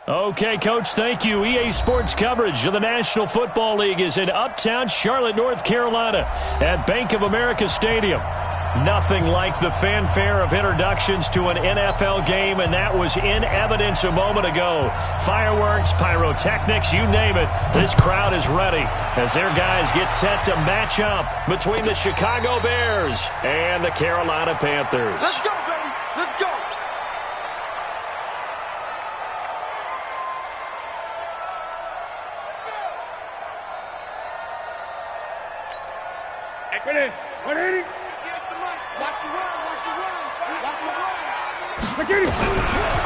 Okay, Coach, thank you. EA Sports coverage of the National Football League is in uptown Charlotte, North Carolina at Bank of America Stadium. Nothing like the fanfare of introductions to an NFL game, and that was in evidence a moment ago. Fireworks, pyrotechnics, you name it. This crowd is ready as their guys get set to match up between the Chicago Bears and the Carolina Panthers. Let's go, baby. Let's go.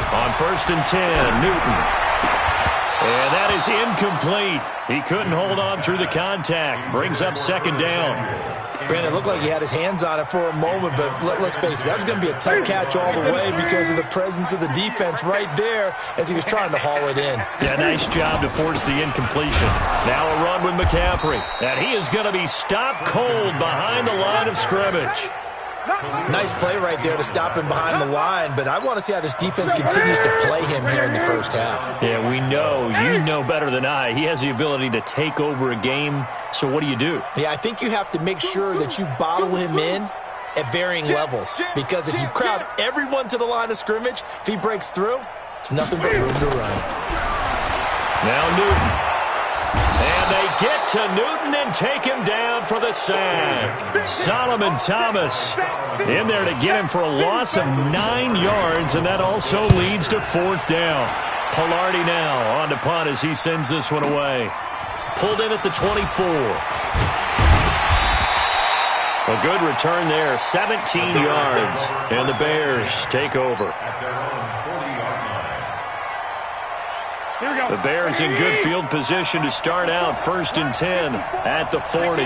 On 1st and 10, Newton. And that is incomplete. He couldn't hold on through the contact. Brings up 2nd down. Brandon, it looked like he had his hands on it for a moment, but let's face it, that was going to be a tough catch all the way because of the presence of the defense right there as he was trying to haul it in. Yeah, nice job to force the incompletion. Now a run with McCaffrey. And he is going to be stopped cold behind the line of scrimmage. Nice play right there to stop him behind the line, but I want to see how this defense continues to play him here in the first half. Yeah, we know. You know better than I. He has the ability to take over a game, so what do you do? Yeah, I think you have to make sure that you bottle him in at varying levels, because if you crowd everyone to the line of scrimmage, if he breaks through, there's nothing but room to run. Now Newton. And they get to Newton and take him down for the sack. Solomon Thomas in there to get him for a loss of 9 yards, and that also leads to 4th down. Pilardi now on to punt as he sends this one away. Pulled in at the 24. A good return there, 17 yards, and the Bears take over. The Bears in good field position to start out 1st and 10 at the 40.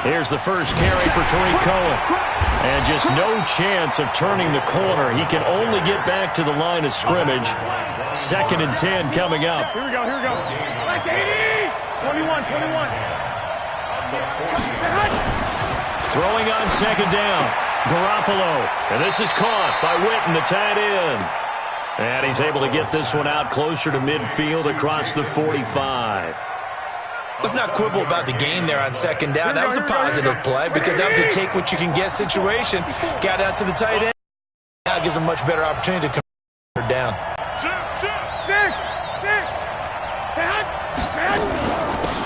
Here's the first carry for Tariq Cohen. And just no chance of turning the corner. He can only get back to the line of scrimmage. 2nd and 10 coming up. Here we go. 21. Throwing on 2nd down. Garoppolo. And this is caught by Witten, the tight end. And he's able to get this one out closer to midfield across the 45. Let's not quibble about the gain there on 2nd down. That was a positive play because that was a take-what-you-can-get situation. Got out to the tight end. Now gives him a much better opportunity to come down.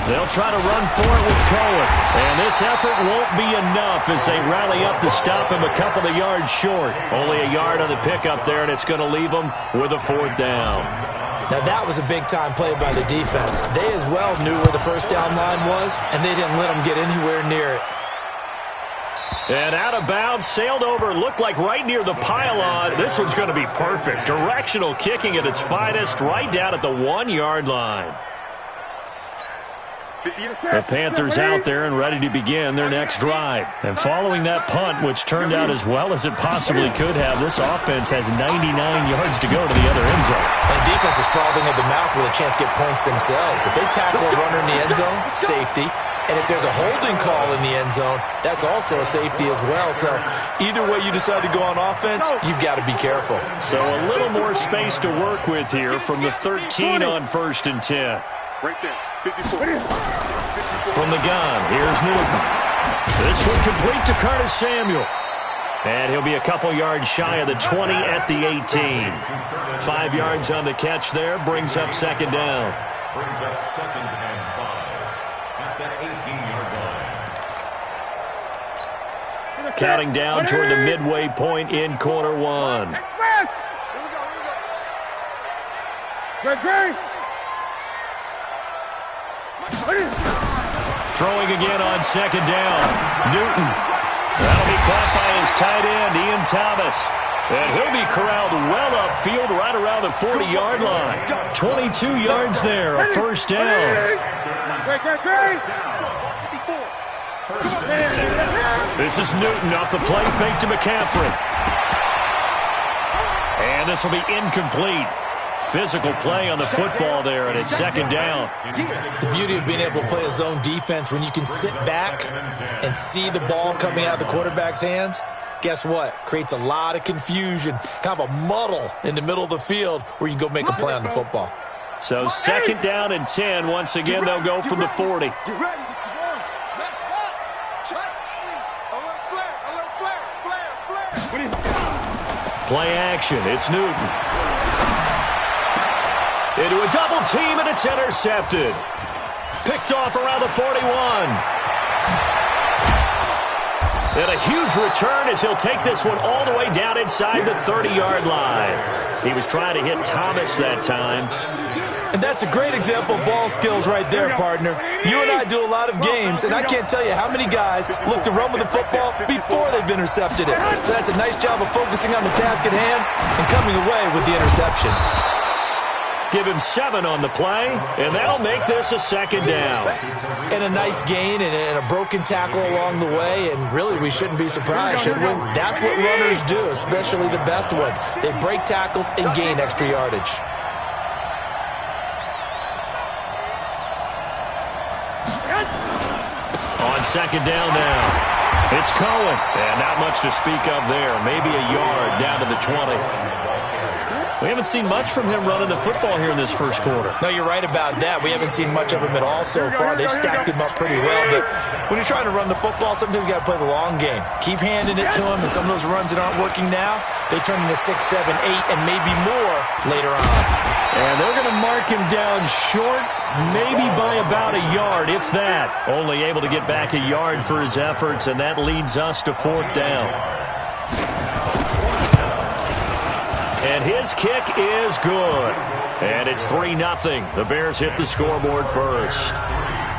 They'll try to run for it with Cohen. And this effort won't be enough as they rally up to stop him a couple of yards short. Only a yard on the pickup there, and it's going to leave him with a 4th down. Now that was a big-time play by the defense. They as well knew where the first down line was, and they didn't let them get anywhere near it. And out of bounds, sailed over, looked like right near the pylon. This one's going to be perfect. Directional kicking at its finest, right down at the 1-yard line. The Panthers out there and ready to begin their next drive. And following that punt, which turned out as well as it possibly could have, this offense has 99 yards to go to the other end zone. And the defense is frothing at the mouth with a chance to get points themselves. If they tackle a runner in the end zone, safety. And if there's a holding call in the end zone, that's also a safety as well. So either way you decide to go on offense, you've got to be careful. So a little more space to work with here from the 13 on 1st and 10. Right there, 54. From the gun, here's Newton. This one complete to Curtis Samuel. And he'll be a couple yards shy of the 20 at the 18. 5 yards on the catch there, brings up 2nd down. Brings up 2nd and 5 at the 18-yard line. Counting down toward the midway point in quarter 1. Great. Throwing again on 2nd down. Newton. That'll be caught by his tight end, Ian Thomas. And he'll be corralled well upfield right around the 40-yard line. 22 yards there, a 1st down. This is Newton off the play fake to McCaffrey. And this will be incomplete. Physical play on the football there, and it's 2nd down. The beauty of being able to play a zone defense when you can sit back and see the ball coming out of the quarterback's hands, Guess what? Creates a lot of confusion, kind of a muddle in the middle of the field where you can go make a play on the football. So second down and 10. Once again, they'll go from the 40. Get ready. Next spot. Check. Alert flare. Play action. It's Newton. Into a double team, and it's intercepted. Picked off around the 41. And a huge return as he'll take this one all the way down inside the 30-yard line. He was trying to hit Thomas that time. And that's a great example of ball skills right there, partner. You and I do a lot of games, and I can't tell you how many guys look to run with the football before they've intercepted it. So that's a nice job of focusing on the task at hand and coming away with the interception. Give him 7 on the play, and that'll make this a second down. And a nice gain and a broken tackle along the way, and really we shouldn't be surprised, should we? That's what runners do, especially the best ones. They break tackles and gain extra yardage. On second down now, it's Cohen. And not much to speak of there. Maybe a yard down to the 20. We haven't seen much from him running the football here in this first quarter. No, you're right about that. We haven't seen much of him at all so far. They've stacked him up pretty well. But when you're trying to run the football, sometimes you got to play the long game. Keep handing it to him, and some of those runs that aren't working now, they turn into 6, 7, 8, and maybe more later on. And they're going to mark him down short, maybe by about a yard, if that. Only able to get back a yard for his efforts, and that leads us to 4th down. And his kick is good. And it's 3-0. The Bears hit the scoreboard first.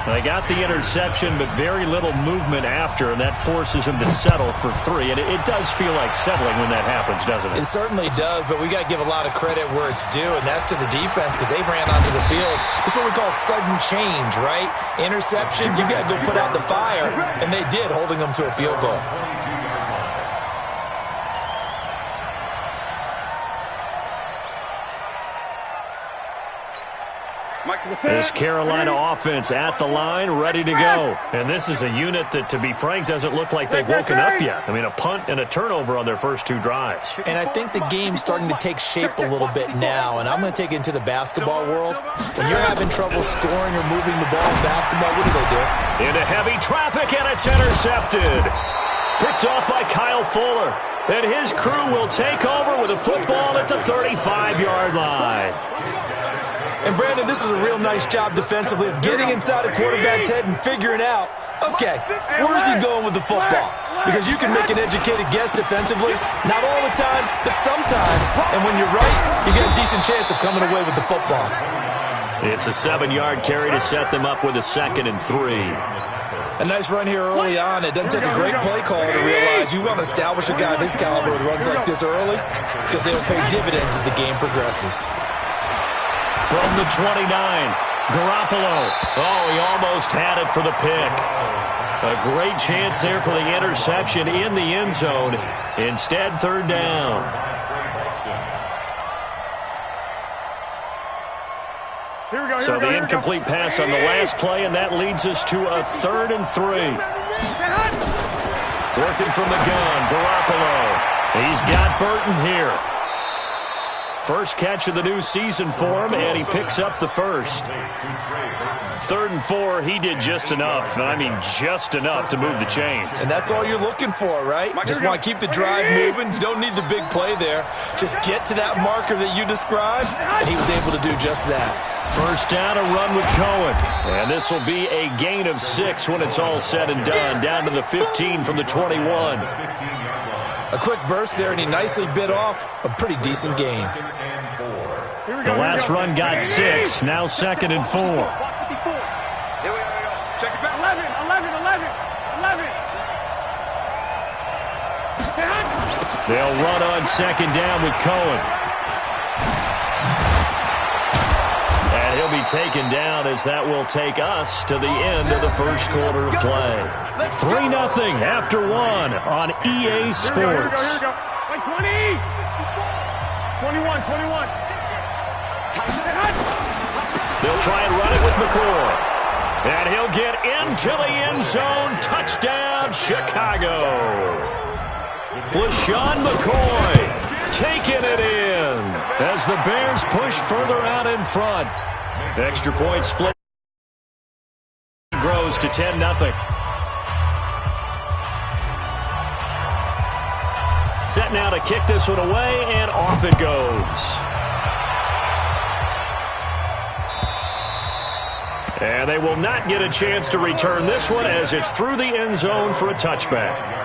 They got the interception, but very little movement after, and that forces him to settle for 3. And it does feel like settling when that happens, doesn't it? It certainly does, but we got to give a lot of credit where it's due, and that's to the defense because they ran onto the field. It's what we call sudden change, right? Interception, you got to go put out the fire, and they did, holding them to a field goal. This Carolina offense at the line, ready to go. And this is a unit that, to be frank, doesn't look like they've woken up yet. I mean, a punt and a turnover on their first 2 drives. And I think the game's starting to take shape a little bit now. And I'm going to take it into the basketball world. When you're having trouble scoring or moving the ball in basketball, what do? Into heavy traffic, and it's intercepted. Picked off by Kyle Fuller. And his crew will take over with a football at the 35-yard line. And, Brandon, this is a real nice job defensively of getting inside a quarterback's head and figuring out, okay, where's he going with the football? Because you can make an educated guess defensively, not all the time, but sometimes. And when you're right, you get a decent chance of coming away with the football. It's a 7-yard carry to set them up with a 2nd and 3. A nice run here early on. It doesn't take a great play caller to realize you want to establish a guy of his caliber with runs like this early because they will pay dividends as the game progresses. From the 29, Garoppolo. Oh, he almost had it for the pick. A great chance there for the interception in the end zone. Instead, 3rd down. So the incomplete pass on the last play, and that leads us to a 3rd and 3. Working from the gun, Garoppolo. He's got Burton here. First catch of the new season for him, and he picks up the first. 3rd and 4, he did just enough. I mean, just enough to move the chains. And that's all you're looking for, right? Just want to keep the drive moving. You don't need the big play there. Just get to that marker that you described, and he was able to do just that. First down, a run with Cohen. And this will be a gain of 6 when it's all said and done. Down to the 15 from the 21. A quick burst there, and he nicely bit off a pretty decent gain. The last run got 6. Now 2nd and 4. Here we go. Check it back. 11. They'll run on 2nd down with Cohen. And he'll be taken down as that will take us to the end of the first quarter of play. 3-0 after 1 on EA Sports. Here we go. Like 20. 21. They'll try and run it with McCord. And he'll get into the end zone. Touchdown, Chicago. LaShawn McCoy taking it in as the Bears push further out in front. Extra point split grows to 10-0. Set now to kick this one away, and off it goes. And they will not get a chance to return this one as it's through the end zone for a touchback.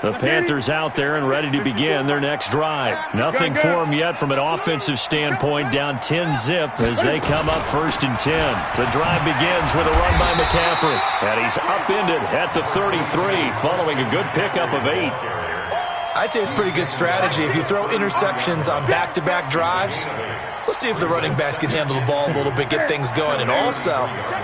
The Panthers out there and ready to begin their next drive. Nothing for them yet from an offensive standpoint, down 10-zip as they come up 1st and 10. The drive begins with a run by McCaffrey, and he's upended at the 33 following a good pickup of 8. I'd say it's pretty good strategy. If you throw interceptions on back-to-back drives, let's see if the running backs can handle the ball a little bit, get things going. And also,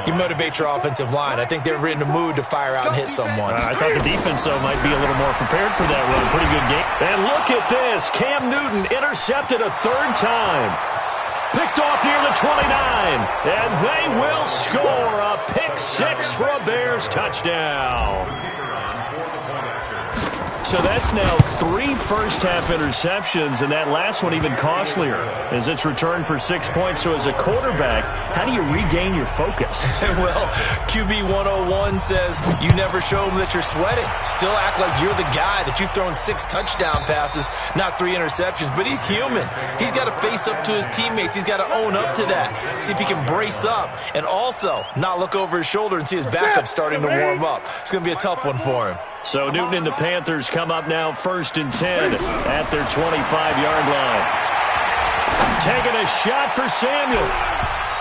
you motivate your offensive line. I think they're in the mood to fire out and hit someone. I thought the defense, though, might be a little more prepared for that run. Pretty good game. And look at this. Cam Newton intercepted a 3rd time. Picked off near the 29. And they will score a pick 6 for a Bears touchdown. So that's now 3 first-half interceptions, and that last one even costlier as it's returned for 6 points. So as a quarterback, how do you regain your focus? Well, QB 101 says you never show them that you're sweating. Still act like you're the guy, that you've thrown 6 touchdown passes, not 3 interceptions. But he's human. He's got to face up to his teammates. He's got to own up to that, see if he can brace up, and also not look over his shoulder and see his backup starting to warm up. It's going to be a tough one for him. So Newton and the Panthers come up now 1st and 10 at their 25-yard line. Taking a shot for Samuel.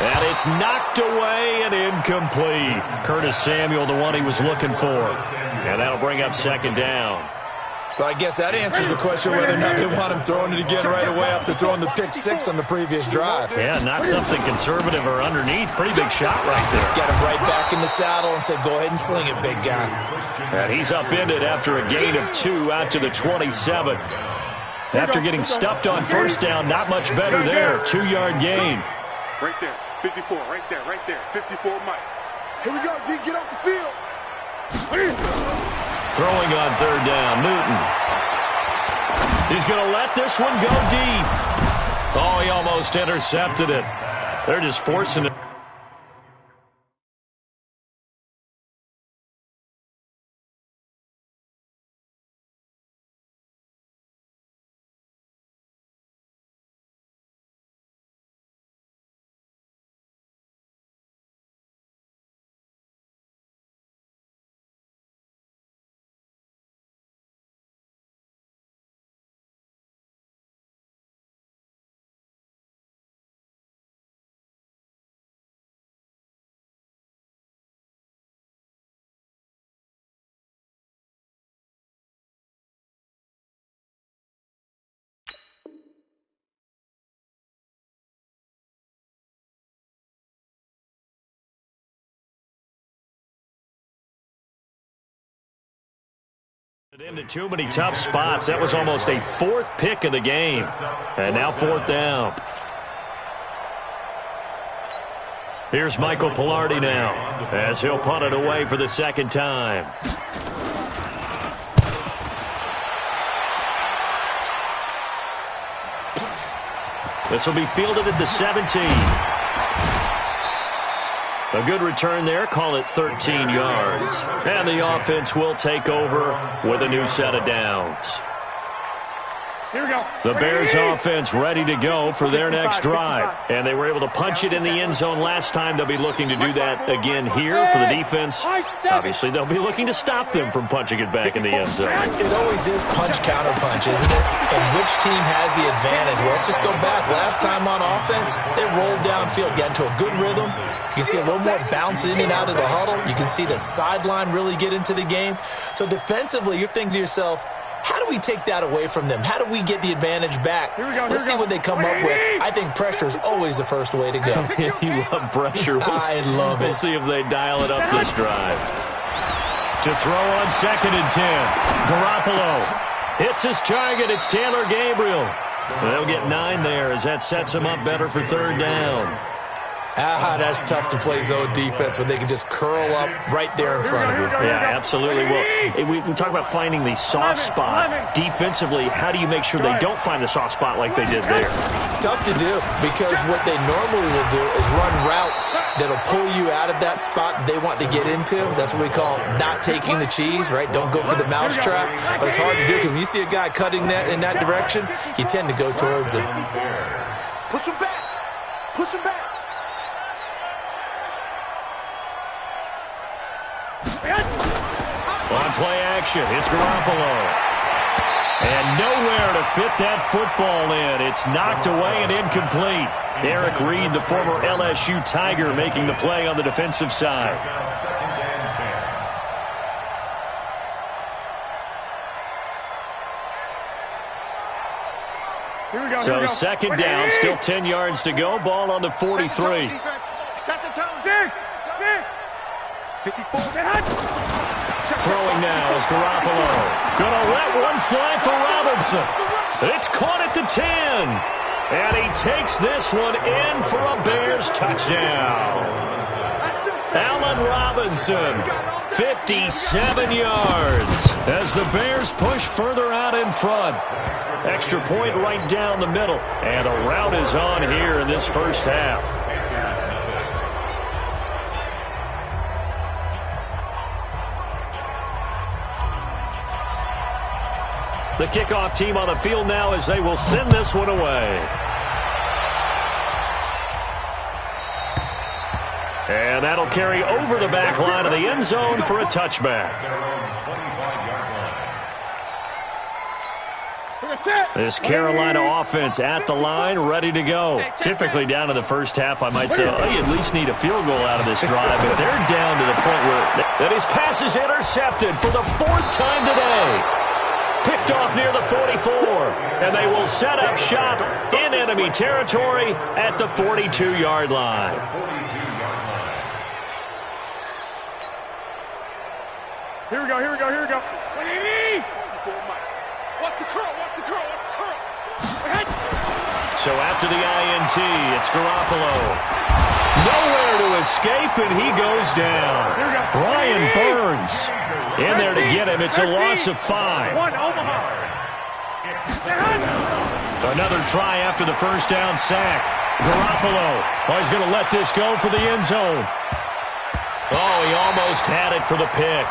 And it's knocked away and incomplete. Curtis Samuel, the one he was looking for. And that'll bring up 2nd down. So I guess that answers the question whether or not they want him throwing it again right away after throwing the pick 6 on the previous drive. Yeah, not something conservative or underneath. Pretty big shot right there. Get him right back in the saddle and say, go ahead and sling it, big guy. And he's upended after a gain of 2 out to the 27. After getting stuffed on 1st down, not much better there. 2-yard gain. Right there, 54, right there, 54, Mike. Here we go, D, get off the field. Throwing on 3rd down, Newton. He's going to let this one go deep. Oh, he almost intercepted it. They're just forcing it. Into too many tough spots. That was almost a 4th pick of the game. And now 4th down. Here's Michael Pilardi now as he'll punt it away for the 2nd time. This will be fielded at the 17. A good return there, call it 13 yards. And the offense will take over with a new set of downs. Here we go. The Bears offense ready to go for their next drive. And they were able to punch it in the end zone last time. They'll be looking to do that again here for the defense. Obviously, they'll be looking to stop them from punching it back in the end zone. It always is punch-counter-punch, isn't it? And which team has the advantage? Well, let's just go back. Last time on offense, they rolled downfield, got into a good rhythm. You can see a little more bounce in and out of the huddle. You can see the sideline really get into the game. So defensively, you're thinking to yourself, how do we take that away from them? How do we get the advantage back? Let's see what they come up with. I think pressure is always the first way to go. You love pressure. I love it. We'll see if they dial it up this drive. To throw on 2nd and 10. Garoppolo hits his target. It's Taylor Gabriel. They'll get 9 there as that sets them up better for 3rd down. That's tough to play zone defense when they can just curl up right there in front of you. Yeah, absolutely. Well, we talk about finding the soft spot. Defensively, how do you make sure they don't find the soft spot like they did there? Tough to do, because what they normally will do is run routes that'll pull you out of that spot they want to get into. That's what we call not taking the cheese, right? Don't go for the mousetrap. But it's hard to do, because when you see a guy cutting that in that direction, you tend to go towards him. Push him back. Push him back. On play action, it's Garoppolo. And nowhere to fit that football in. It's knocked away and incomplete. Eric Reed, the former LSU Tiger, making the play on the defensive side. Here we go. So 2nd down, still 10 yards to go. Ball on the 43. Set the tone. 54. Throwing now is Garoppolo. Gonna let one fly for Robinson. It's caught at the 10. And he takes this one in for a Bears touchdown. Allen Robinson, 57 yards as the Bears push further out in front. Extra point right down the middle. And a rout is on here in this first half. The kickoff team on the field now as they will send this one away. And that'll carry over the back line of the end zone for a touchback. This Carolina offense at the line, ready to go. Typically down to the first half, I might say, oh, you at least need a field goal out of this drive. But they're down to the point where his pass is intercepted for the 4th time today. Picked off near the 44, and they will set up shop in enemy territory at the 42-yard line. Here we go. Watch the curl. So after the INT, it's Garoppolo. Nowhere to escape, and he goes down. Brian Burns in there to get him. It's a loss of 5. Another try after the first down sack. Garoppolo, he's going to let this go for the end zone. Oh, he almost had it for the pick.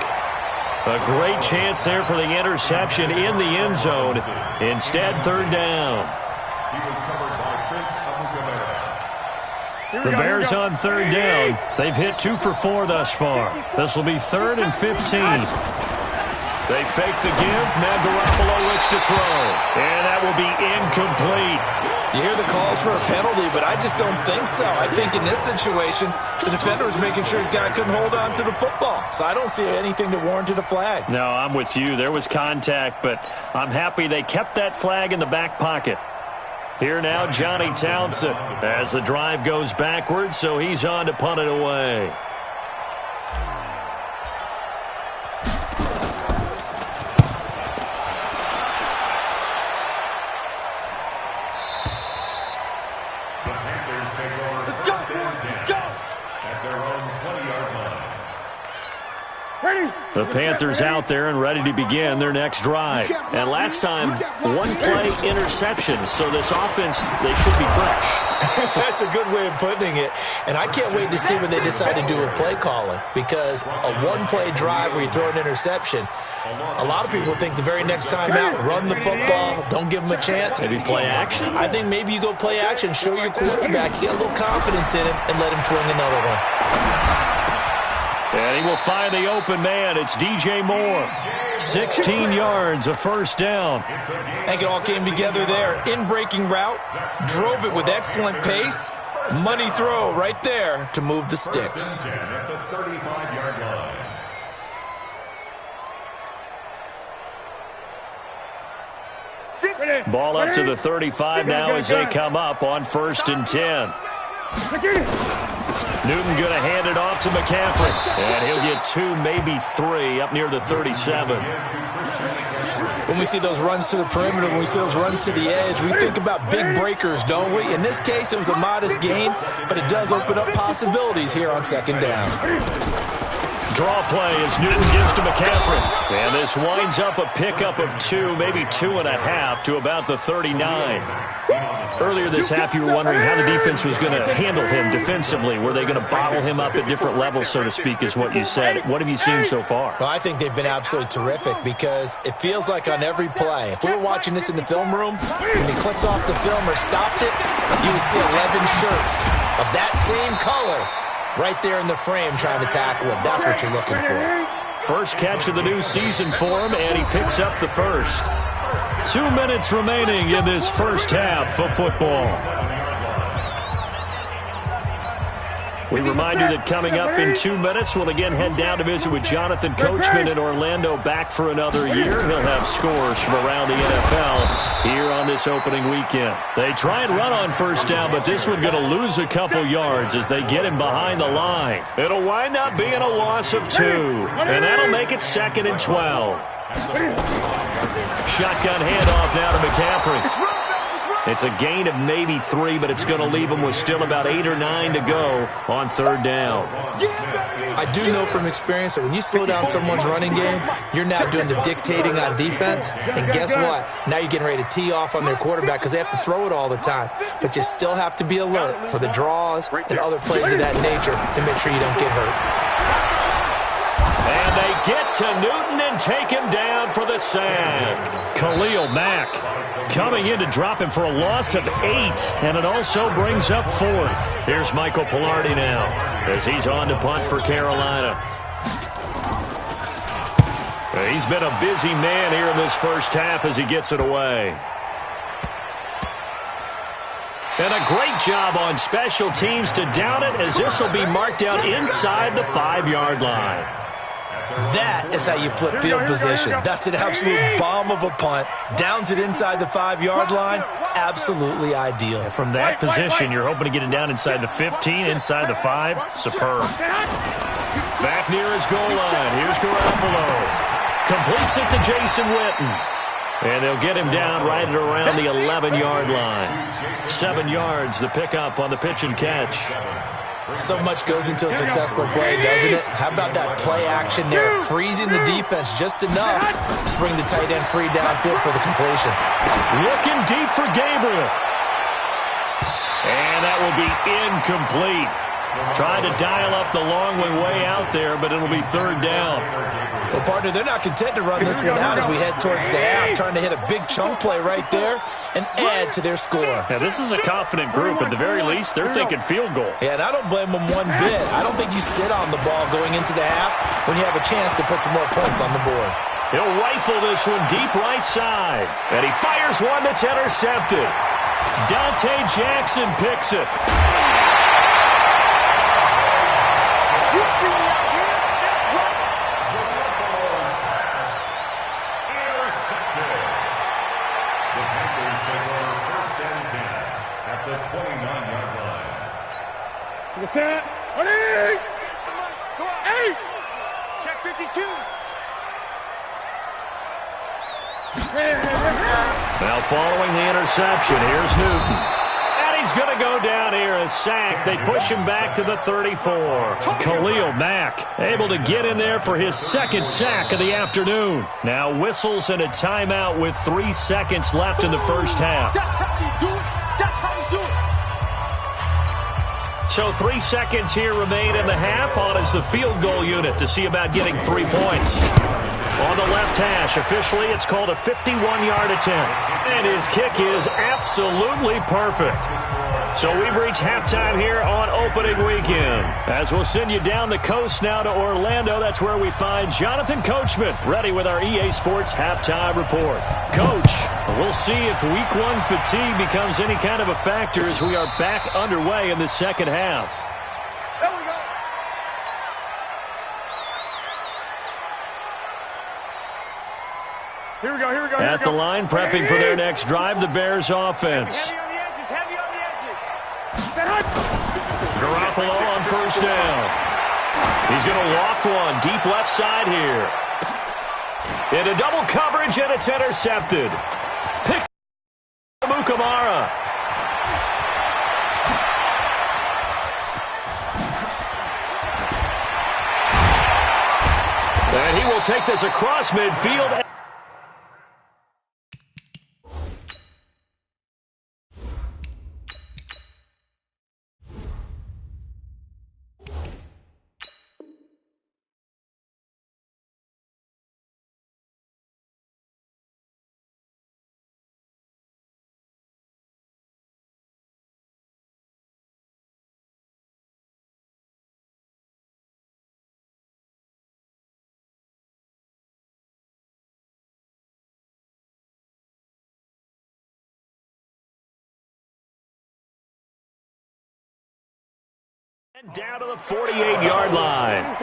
A great chance there for the interception in the end zone. Instead, 3rd down. The Bears on 3rd down. They've hit 2 for 4 thus far. This will be 3rd and 15. They fake the give. Now Garoppolo looks to throw. And that will be incomplete. You hear the calls for a penalty, but I just don't think so. I think in this situation, the defender was making sure his guy couldn't hold on to the football. So I don't see anything that warranted a flag. No, I'm with you. There was contact, but I'm happy they kept that flag in the back pocket. Here now, Johnny Townsend as the drive goes backwards, so he's on to punt it away. The Panthers out there and ready to begin their next drive. And last time, 1-play interception. So this offense, they should be fresh. That's a good way of putting it. And I can't wait to see what they decide to do with play calling. Because a 1-play drive where you throw an interception, a lot of people think the very next time out, run the football, don't give them a chance. Maybe play action? I think maybe you go play action, show your quarterback, get a little confidence in him, and let him fling another one. And he will find the open man. It's DJ Moore. 16 yards, a first down. I think it all came together there. In-breaking route, drove it with excellent pace. Money throw right there to move the sticks. Ball up to the 35 now as they come up on 1st and 10. Newton going to hand it off to McCaffrey. And he'll get 2, maybe 3, up near the 37. When we see those runs to the perimeter, when we see those runs to the edge, we think about big breakers, don't we? In this case, it was a modest gain, but it does open up possibilities here on second down. Draw play as Newton gives to McCaffrey. And this winds up a pickup of 2, maybe 2.5 to about the 39. Earlier this half, you were wondering how the defense was going to handle him defensively. Were they going to bottle him up at different levels, so to speak, is what you said. What have you seen so far? Well, I think they've been absolutely terrific because it feels like on every play, if we were watching this in the film room, when he clicked off the film or stopped it, you would see 11 shirts of that same color right there in the frame trying to tackle him. That's what you're looking for. First catch of the new season for him, and he picks up the first. 2 minutes remaining in this first half of football. We remind you that coming up in 2 minutes, we'll again head down to visit with Jonathan Coachman in Orlando, back for another year. He'll have scores from around the NFL here on this opening weekend. They try and run on first down, but this one going to lose a couple yards as they get him behind the line. It'll wind up being a loss of 2, and that'll make it 2nd and 12. Shotgun handoff now to McCaffrey. It's a gain of maybe 3, but it's going to leave them with still about 8 or 9 to go on third down. I do know from experience that when you slow down someone's running game, you're now doing the dictating on defense. And guess what? Now you're getting ready to tee off on their quarterback because they have to throw it all the time. But you still have to be alert for the draws and other plays of that nature to make sure you don't get hurt. And they get to Newton and take him down for the sack. Khalil Mack coming in to drop him for a loss of 8, and it also brings up 4th. Here's Michael Pilardi now as he's on to punt for Carolina. He's been a busy man here in this first half as he gets it away. And a great job on special teams to down it, as this will be marked out inside the 5-yard line. That is how you flip field position. That's an absolute bomb of a punt. Downs it inside the 5-yard line. Absolutely ideal. From that position, you're hoping to get it down inside the 15, inside the 5. Superb. Back near his goal line. Here's Garoppolo. Completes it to Jason Witten. And they'll get him down right at around the 11-yard line. 7 yards, the pickup on the pitch and catch. So much goes into a successful play, doesn't it? How about that play action there, freezing the defense just enough to bring the tight end free downfield for the completion. Looking deep for Gabriel. And that will be incomplete. Trying to dial up the long way out there, but it'll be third down. Well, partner, they're not content to run this one out as we head towards the half, trying to hit a big chunk play right there and add to their score. Now, this is a confident group. At the very least, they're thinking field goal. Yeah, and I don't blame them one bit. I don't think you sit on the ball going into the half when you have a chance to put some more points on the board. He'll rifle this one deep right side. And he fires one that's intercepted. Dante Jackson picks it. Set. Ready? Hey! Check 52. Now following the interception, here's Newton. And he's going to go down here, a sack. They push him back to the 34. Khalil Mack able to get in there for his 2nd sack of the afternoon. Now whistles and a timeout with 3 seconds left in the first half. So 3 seconds here remain in the half. On is the field goal unit to see about getting 3 points. On the left hash, officially it's called a 51-yard attempt. And his kick is absolutely perfect. So we've reached halftime here on opening weekend. As we'll send you down the coast now to Orlando, that's where we find Jonathan Coachman, ready with our EA Sports halftime report. Coach, we'll see if week 1 fatigue becomes any kind of a factor as we are back underway in the second half. There we go. Here we go, here we go. At the line, prepping for their next drive, the Bears offense. Heavy on the edges, heavy on the edges. Garoppolo on first down. He's going to loft one deep left side here. Into double coverage, and it's intercepted. Pick Mukamara. And he will take this across midfield. Down to the 48-yard line. The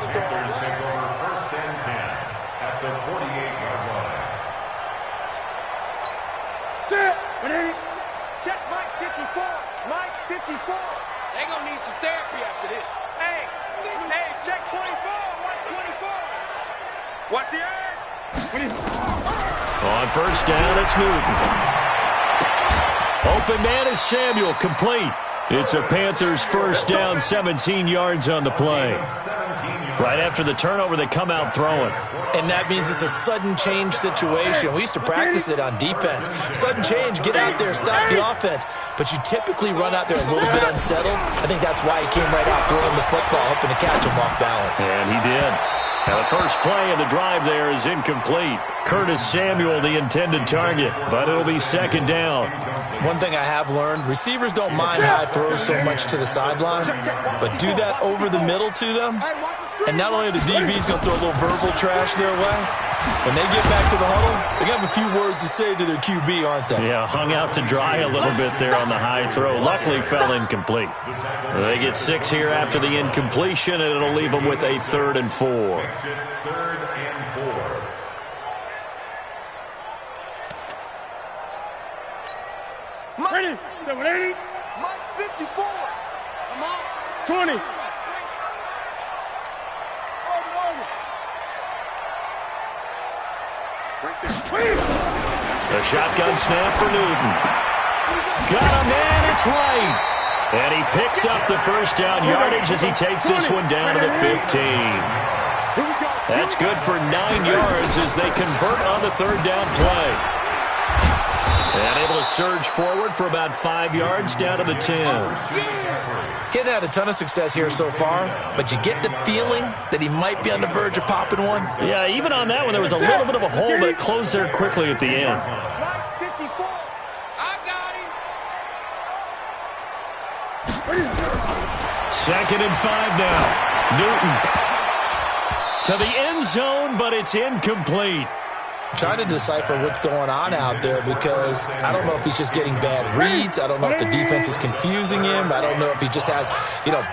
Panthers take over 1st and 10 at the 48-yard line. Sit. Check Mike 54. Mike 54. They're going to need some therapy after this. Hey, check 24. Watch 24. Watch the edge. On 1st down, it's Newton. Open man is Samuel, complete. It's a Panthers 1st down, 17 yards on the play. Right after the turnover, they come out throwing. And that means it's a sudden change situation. We used to practice it on defense. Sudden change, get out there, stop the offense. But you typically run out there a little bit unsettled. I think that's why he came right out throwing the football, hoping to catch him off balance. And he did. Now the first play of the drive there is incomplete. Curtis Samuel, the intended target, but it'll be 2nd down. One thing I have learned, receivers don't mind high throws so much to the sideline, but do that over the middle to them, and not only are the DBs going to throw a little verbal trash their way, when they get back to the huddle, they're going to have a few words to say to their QB, aren't they? Yeah, hung out to dry a little bit there on the high throw. Luckily fell incomplete. They get 6 here after the incompletion, and it'll leave them with a 3rd and 4. 3rd and 4. Ready. 780. Mike 54. Come on. 20. A shotgun snap for Newton. Got him, and it's right. And he picks up the 1st down yardage as he takes this one down to the 15. That's good for 9 yards as they convert on the 3rd down play. And able to surge forward for about 5 yards down to the 10. Getting had a ton of success here so far, but you get the feeling that he might be on the verge of popping one. Yeah, even on that one, there was a little bit of a hole, but it closed there quickly at the end. Mike 54. I got him. 2nd and 5 now. Newton to the end zone, but it's incomplete. Trying to decipher what's going on out there because I don't know if he's just getting bad reads. I don't know if the defense is confusing him. I don't know if he just has,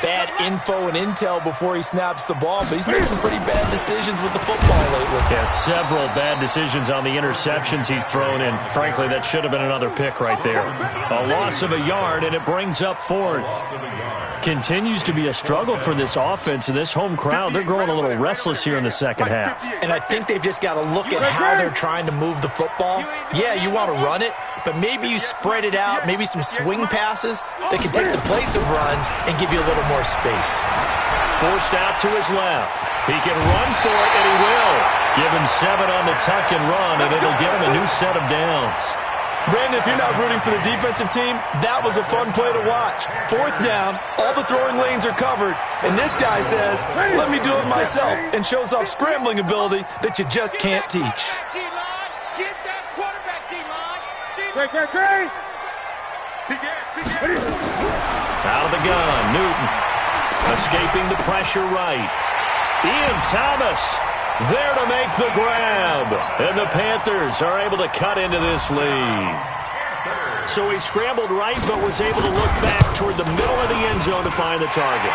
bad info and intel before he snaps the ball. But he's made some pretty bad decisions with the football lately. Yeah, several bad decisions on the interceptions he's thrown in. Frankly, that should have been another pick right there. A loss of a yard, and it brings up 4th. Continues to be a struggle for this offense and this home crowd. They're growing a little restless here in the 2nd half. And I think they've just got to look at how they're trying to move the football. Yeah, you want to run it, but maybe you spread it out, maybe some swing passes that can take the place of runs and give you a little more space. Forced out to his left. He can run for it, and he will. Give him 7 on the tuck and run, and it'll get him a new set of downs. Brandon, if you're not rooting for the defensive team, that was a fun play to watch. 4th down, all the throwing lanes are covered, and this guy says, let me do it myself, and shows off scrambling ability that you just can't teach. Get that quarterback, D-line. Great. Out of the gun, Newton. Escaping the pressure right. Ian Thomas there to make the grab. And the Panthers are able to cut into this lead. So he scrambled right, but was able to look back toward the middle of the end zone to find the target.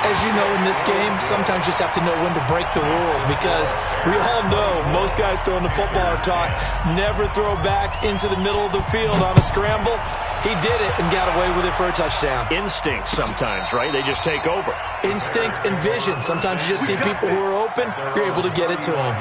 As you know, in this game, sometimes you just have to know when to break the rules because we all know most guys throwing the football are taught never throw back into the middle of the field on a scramble. He did it and got away with it for a touchdown. Instinct sometimes, right? They just take over. Instinct and vision. Sometimes you just see people who are open, you're able to get it to them.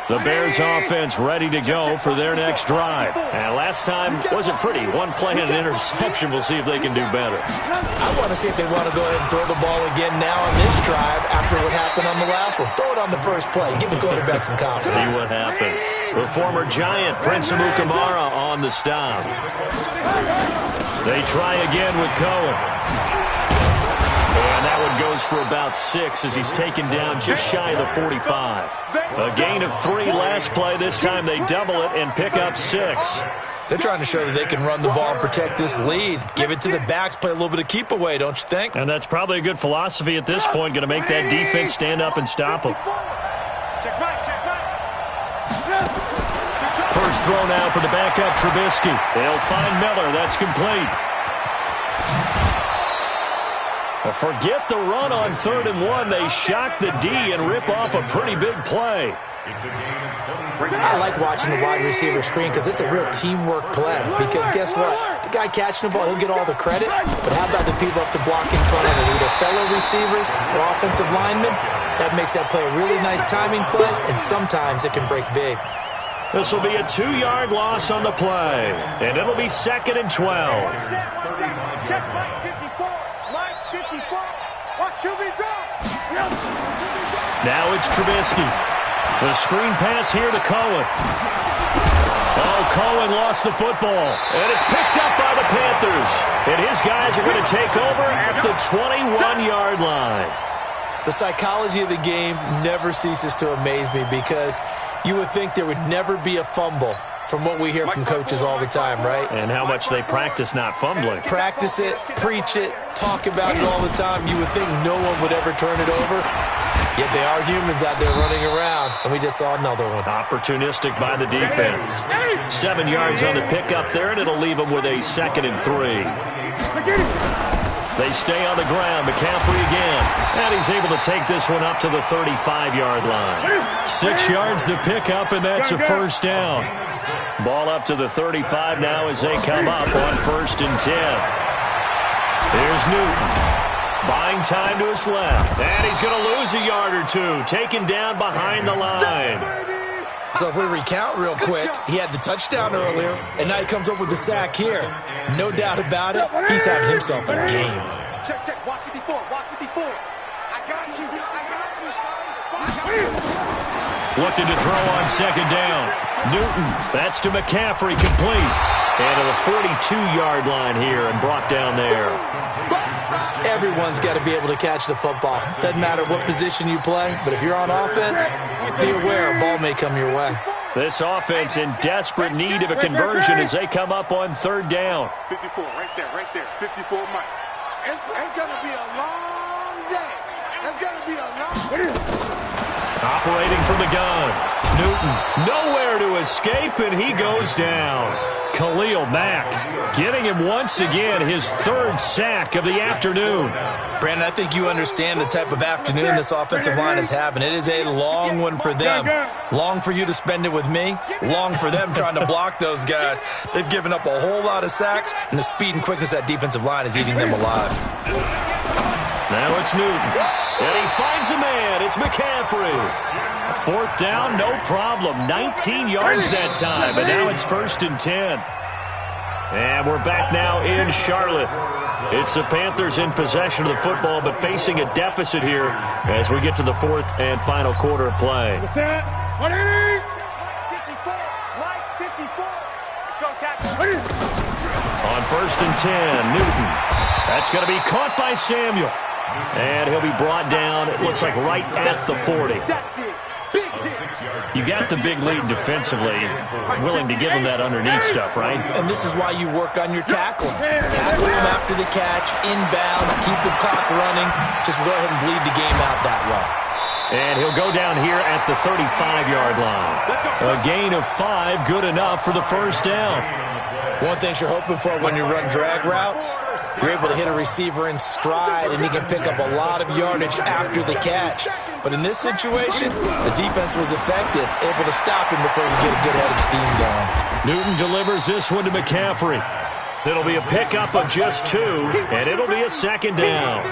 The Bears offense ready to go for their next drive. And last time wasn't pretty. One play and an interception. We'll see if they can do better. I want to see if they want to go ahead and throw the ball again now on this drive after what happened on the last one. Throw it on the first play. Give the quarterback some confidence. See what happens. The former Giant, Prince Amukamara, on the stop. They try again with Cohen. And that one goes for about 6 as he's taken down just shy of the 45. A gain of 3 last play. This time they double it and pick up 6. They're trying to show that they can run the ball and protect this lead. Give it to the backs, play a little bit of keep away, don't you think? And that's probably a good philosophy at this point. Going to make that defense stand up and stop them. First throw now for the backup Trubisky. They'll find Miller. That's complete. Forget the run on 3rd and 1. They shock the D and rip off a pretty big play. I like watching the wide receiver screen because it's a real teamwork play. Because guess what? The guy catching the ball, he'll get all the credit. But how about the people up to block in front of it? Either fellow receivers or offensive linemen. That makes that play a really nice timing play, and sometimes it can break big. This will be a 2-yard loss on the play. And it'll be 2nd and 12. Check Mike 54. Mike 54. Watch QB drop. Now it's Trubisky. The screen pass here to Cohen. Oh, Cohen lost the football. And it's picked up by the Panthers. And his guys are going to take over at the 21-yard line. The psychology of the game never ceases to amaze me because you would think there would never be a fumble from what we hear from coaches all the time, right? And how much they practice not fumbling. Practice it, preach it, talk about it all the time. You would think no one would ever turn it over. Yet they are humans out there running around, and we just saw another one. Opportunistic by the defense. 7 yards on the pickup there, and it'll leave them with a 2nd and 3. They stay on the ground. McCaffrey again. And he's able to take this one up to the 35-yard line. 6 yards the pickup, and that's a first down. Ball up to the 35 now as they come up on 1st and 10. Here's Newton. Buying time to his left. And he's going to lose a yard or 2. Taken down behind the line. So if we recount real quick, he had the touchdown earlier, and now he comes up with the sack here. No doubt about it, he's having himself a game. Check, check. Watch 54. Watch 54. I got you. I got you, son. Looking to throw on 2nd down. Newton, that's to McCaffrey, complete. And to the 42-yard line here and brought down there. Everyone's got to be able to catch the football. Doesn't matter what position you play, but if you're on offense, be aware a ball may come your way. This offense in desperate need of a conversion as they come up on 3rd down. 54, right there, 54, Mike. It's going to be a long day. It's going to be a long. Operating from the gun. Newton, nowhere to escape, and he goes down. Khalil Mack getting him once again his 3rd sack of the afternoon. Brandon, I think you understand the type of afternoon this offensive line is having. It is a long one for them. Long for you to spend it with me. Long for them trying to block those guys. They've given up a whole lot of sacks, and the speed and quickness of that defensive line is eating them alive. Now it's Newton. And he finds a man. It's McCaffrey. 4th down, no problem. 19 yards that time, but now it's 1st and 10. And we're back now in Charlotte. It's the Panthers in possession of the football, but facing a deficit here as we get to the 4th and final quarter of play. 54. Mike 54. Let's go tackle. On 1st and 10, Newton. That's going to be caught by Samuel. And he'll be brought down, it looks like, right at the 40. You got the big lead defensively, willing to give him that underneath stuff, right? And this is why you work on your tackling. Tackle him after the catch, inbounds, keep the clock running. Just go ahead and bleed the game out that way. And he'll go down here at the 35-yard line. A gain of 5, good enough for the 1st down. One thing you're hoping for when you run drag routes, you're able to hit a receiver in stride, and he can pick up a lot of yardage after the catch. But in this situation, the defense was effective, able to stop him before he could get a good head of steam going. Newton delivers this one to McCaffrey. It'll be a pickup of just 2, and it'll be a second down.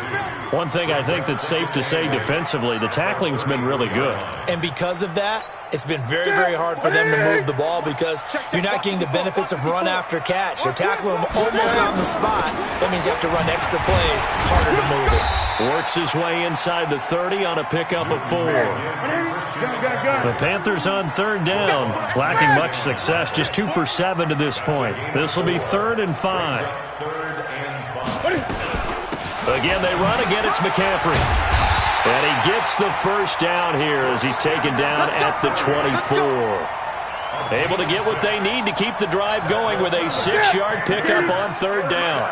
One thing I think that's safe to say defensively, the tackling's been really good. And because of that, it's been very, very hard for them to move the ball because you're not getting the benefits of run after catch. They're tackling him almost on the spot. That means you have to run extra plays, harder to move it. Works his way inside the 30 on a pickup of 4. The Panthers on third down, lacking much success, just 2 for 7 to this point. This will be 3rd and 5. Again, they run. Again, it's McCaffrey. And he gets the first down here as he's taken down at the 24. Able to get what they need to keep the drive going with a 6-yard pickup on third down.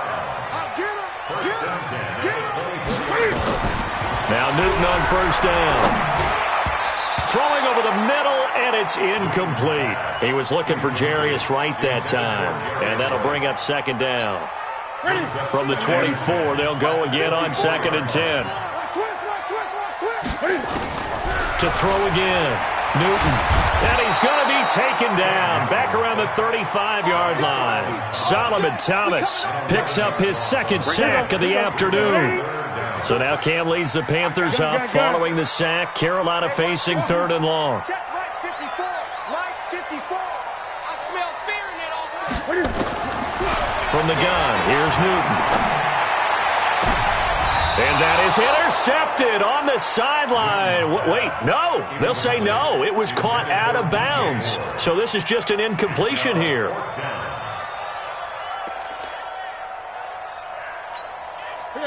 Now Newton on first down. Throwing over the middle, and it's incomplete. He was looking for Jarius Wright that time, and that'll bring up second down. From the 24, they'll go again on 2nd and 10. To throw again, Newton. And he's going to be taken down back around the 35-yard line. Solomon Thomas picks up his 2nd sack of the afternoon. So now Cam leads the Panthers up following the sack. Carolina facing 3rd and long. From the gun, here's Newton. And that is intercepted on the sideline. Wait, no. They'll say no. It was caught out of bounds. So this is just an incompletion here.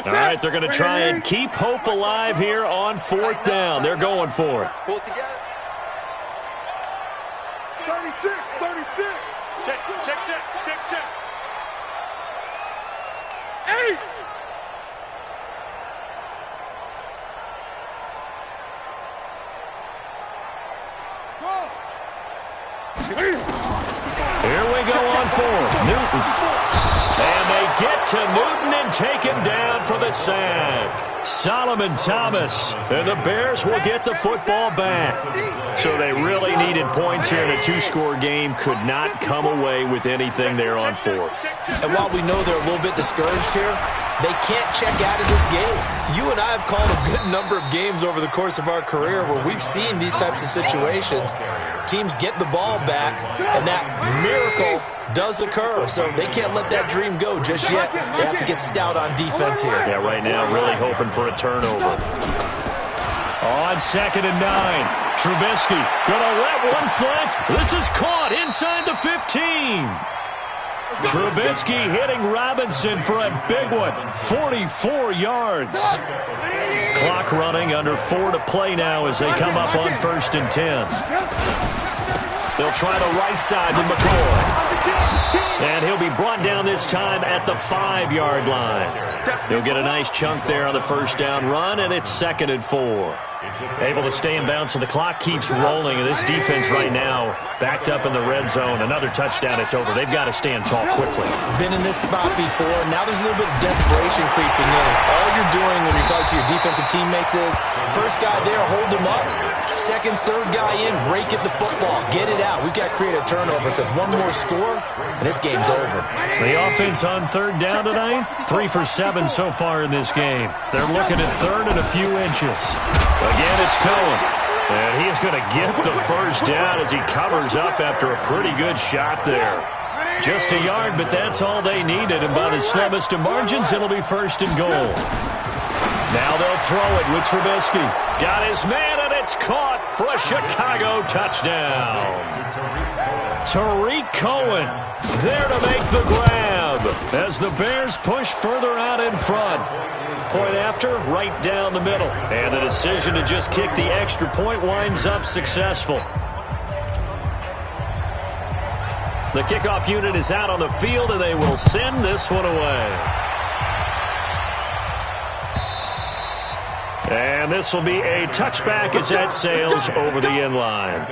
All right, they're going to try and keep hope alive here on 4th down. They're going for it. Pull it together. 36. Check. 8. Here we go on 4th. Newton. And they get to Newton and take him down for the sack. Solomon Thomas. And the Bears will get the football back. So they really needed points here in a 2-score game. Could not come away with anything there on 4th. And while we know they're a little bit discouraged here, they can't check out of this game. You and I have called a good number of games over the course of our career where we've seen these types of situations. Teams get the ball back, and that miracle does occur. So they can't let that dream go just yet. They have to get stout on defense here. Yeah, right now really hoping for a turnover. On 2nd and 9, Trubisky gonna let one fly. This is caught inside the 15. Trubisky hitting Robinson for a big one, 44 yards. Clock running, under 4 to play now as they come up on 1st and 10. They'll try the right side with McCoy. And he'll be brought down this time at the 5-yard line. He'll get a nice chunk there on the first down run, and it's 2nd and 4. Able to stay in bounds, so the clock keeps rolling. And this defense right now backed up in the red zone. Another touchdown, it's over. They've got to stand tall quickly. Been in this spot before. Now there's a little bit of desperation creeping in. All you're doing when you're talking to your defensive teammates is, first guy there, hold him up. Second, third guy in, rake at the football. Get it out. We've got to create a turnover because one more score, and this game's over. The offense on 3rd down tonight, 3 for 7 so far in this game. They're looking at 3rd and a few inches. Again, it's Cohen. And he is going to get the first down as he covers up after a pretty good shot there. Just a yard, but that's all they needed. And by the slimmest of margins, it'll be 1st and goal. Now they'll throw it with Trubisky. Got his man, and it's caught for a Chicago touchdown. Tariq Cohen there to make the grab as the Bears push further out in front. Point after, right down the middle. And the decision to just kick the extra point winds up successful. The kickoff unit is out on the field, and they will send this one away. And this will be a touchback as that sails over the end line.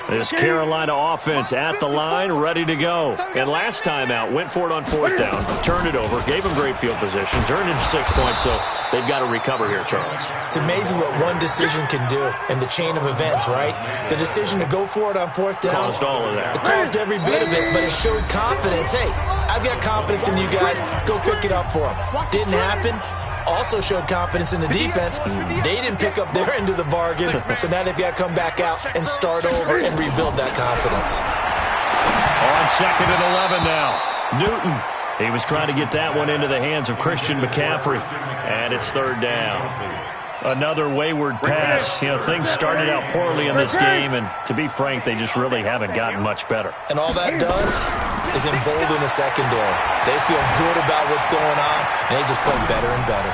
This Carolina offense at the line, ready to go. And last time out, went for it on 4th down, turned it over, gave them great field position, turned it into 6 points, so they've got to recover here, Charles. It's amazing what one decision can do in the chain of events, right? The decision to go for it on 4th down. Caused all of that. It caused every bit of it, but it showed confidence. Hey, I've got confidence in you guys. Go pick it up for them. Didn't happen. Also showed confidence in the defense. They didn't pick up their end of the bargain, so now they've got to come back out and start over and rebuild that confidence. On 2nd and 11 now. Newton. He was trying to get that one into the hands of Christian McCaffrey, and it's 3rd down. Another wayward pass. You know, things started out poorly in this game, and to be frank, they just really haven't gotten much better. And all that does is embolden the secondary. They feel good about what's going on, and they just play better and better.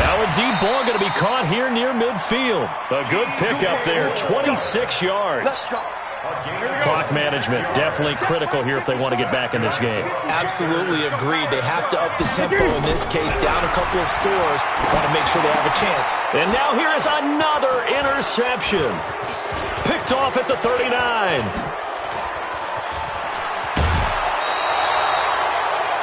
Now a deep ball going to be caught here near midfield. A good pickup there, 26 yards. Clock management definitely critical here if they want to get back in this game. Absolutely agreed. They have to up the tempo in this case, down a couple of scores. Want to make sure they have a chance. And now here is another interception. Picked off at the 39.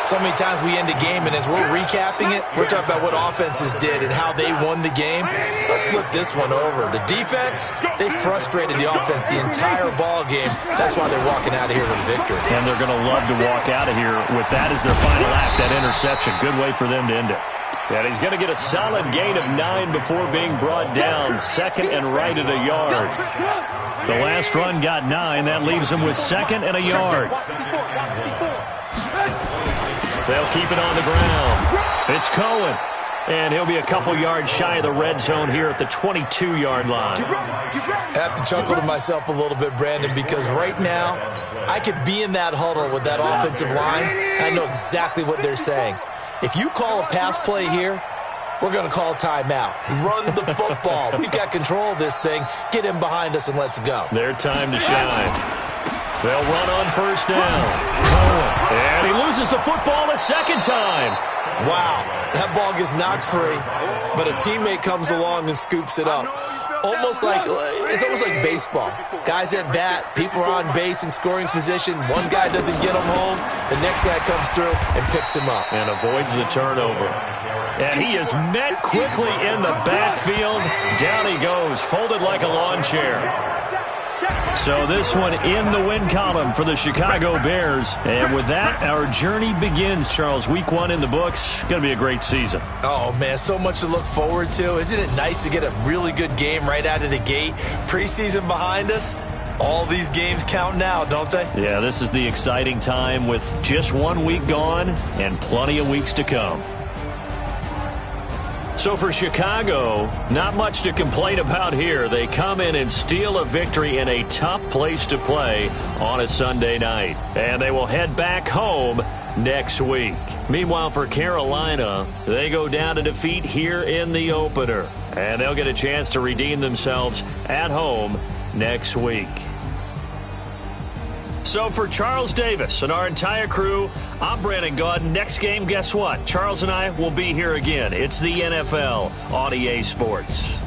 So many times we end a game, and as we're recapping it, we're talking about what offenses did and how they won the game. Let's flip this one over. The defense, they frustrated the offense the entire ball game. That's why they're walking out of here with a victory. And they're going to love to walk out of here with that as their final act, that interception. Good way for them to end it. And he's going to get a solid gain of 9 before being brought down. 2nd and right at a yard. The last run got 9. That leaves him with 2nd and a yard. They'll keep it on the ground. It's Cohen. And he'll be a couple yards shy of the red zone here at the 22-yard line. I have to chuckle to myself a little bit, Brandon, because right now I could be in that huddle with that offensive line. I know exactly what they're saying. If you call a pass play here, we're going to call timeout. Run the football. We've got control of this thing. Get him behind us and let's go. Their time to shine. They'll run on 1st down. Cohen. And he loses the football a 2nd time. Wow. That ball gets knocked free, but a teammate comes along and scoops it up. It's almost like baseball. Guys at bat, people are on base in scoring position. One guy doesn't get him home. The next guy comes through and picks him up. And avoids the turnover. And he is met quickly in the backfield. Down he goes, folded like a lawn chair. So this one in the win column for the Chicago Bears. And with that, our journey begins, Charles. Week 1 in the books. Going to be a great season. Oh, man, so much to look forward to. Isn't it nice to get a really good game right out of the gate? Preseason behind us. All these games count now, don't they? Yeah, this is the exciting time with just 1 week gone and plenty of weeks to come. So for Chicago, not much to complain about here. They come in and steal a victory in a tough place to play on a Sunday night. And they will head back home next week. Meanwhile, for Carolina, they go down to defeat here in the opener. And they'll get a chance to redeem themselves at home next week. So for Charles Davis and our entire crew, I'm Brandon Gaudin. Next game, guess what? Charles and I will be here again. It's the NFL on EA Sports.